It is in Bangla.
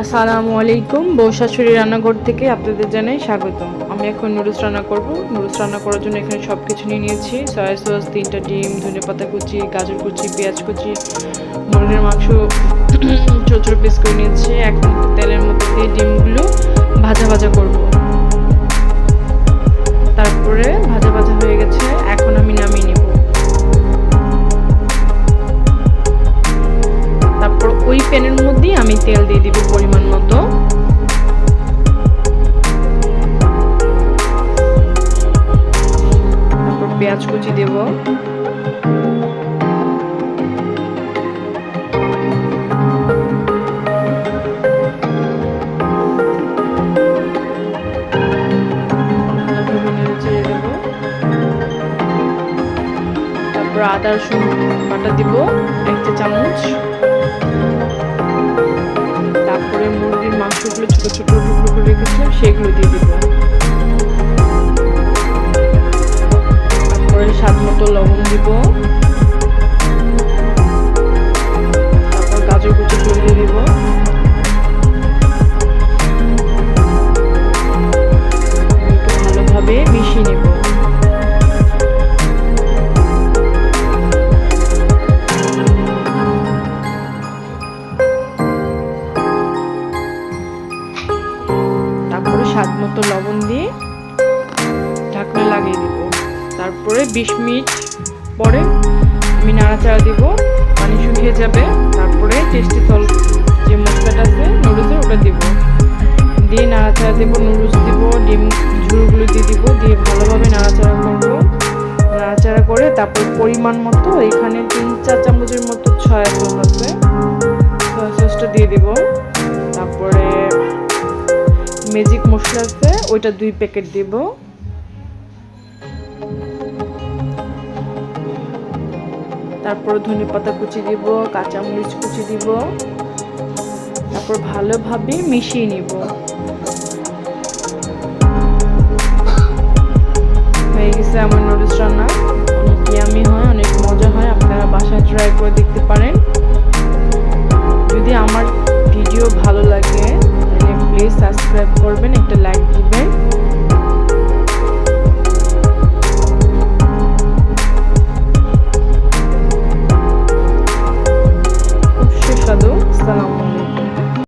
আসসালামু আলাইকুম। বউ শাশুড়ি রান্নাঘর থেকে আপনাদের জানাই স্বাগতম। আমি এখন নুডলস রান্না করব। নুডলস রান্না করার জন্য এখানে সব কিছু নিয়ে নিয়েছি। সয়া সস, 3টা ডিম, ধনেপাতা কুচি, গাজর কুচি, পেঁয়াজ কুচি, মুরগির মাংস ছোট ছোট পিস করে নিয়েছি। এখন তেলের মধ্যে দিয়ে ডিমগুলো ভাজা ভাজা করব। তারপরে ভাজা ভাজা হয়ে গেছে, এখন আমি নামিয়ে নেব। তারপর ওই প্যানের মধ্যেই আমি তেল দিয়ে দিব পরিমাণ মতো। তারপর পেঁয়াজ কুচি দেব, তারপর আদা রসুন বাটা দিব 1 চা চামচ। তারপরে মুরগির মাংসগুলো ছোট ছোট টুকরো করে রেখেছিলাম সেগুলো দিয়ে দিব। তারপরে স্বাদ মতো লবণ দিব। তারপর গাজর কুচি দিয়ে দিব। একটু ভালোভাবে মিশিয়ে নেব। তারপরে স্বাদ মতো লবণ দিয়ে ঢাকনা লাগিয়ে দিব। তারপরে 20 মিনিট পরে আমি নাড়াচাড়া দিব, পানি শুকিয়ে যাবে। তারপরে টেস্টি সল্ট যে মশলাটা আছে নুডলসের ওটা দিব, দিয়ে নাড়াচাড়া দেবো। নুডলস দিব, ডিম ঝুড়োগুলো দিয়ে দিব, দিয়ে ভালোভাবে নাড়াচাড়া করবো। নাড়াচাড়া করে তারপর পরিমাণ মতো এখানে 3-4 চামচের মতো সয়া সস আছে, সয়া সসটা দিয়ে দিব। তারপরে ম্যাজিক মশলা আছে ওইটা 2 প্যাকেট দিব। তারপর ধনেপাতা কুচি দিব, কাঁচামরিচ কুচি দিব। তারপর ভালোভাবে মিশিয়ে নিব। হয়ে গেছে আমার নুডলস রান্না। অনেক ইয়ামি হয়, অনেক মজা হয়। আপনারা বাসায় ট্রাই করে দেখতে পারেন। যদি আমার ভিডিও ভালো লাগে তাহলে প্লিজ সাবস্ক্রাইব করবেন, একটা লাইক দিবেন।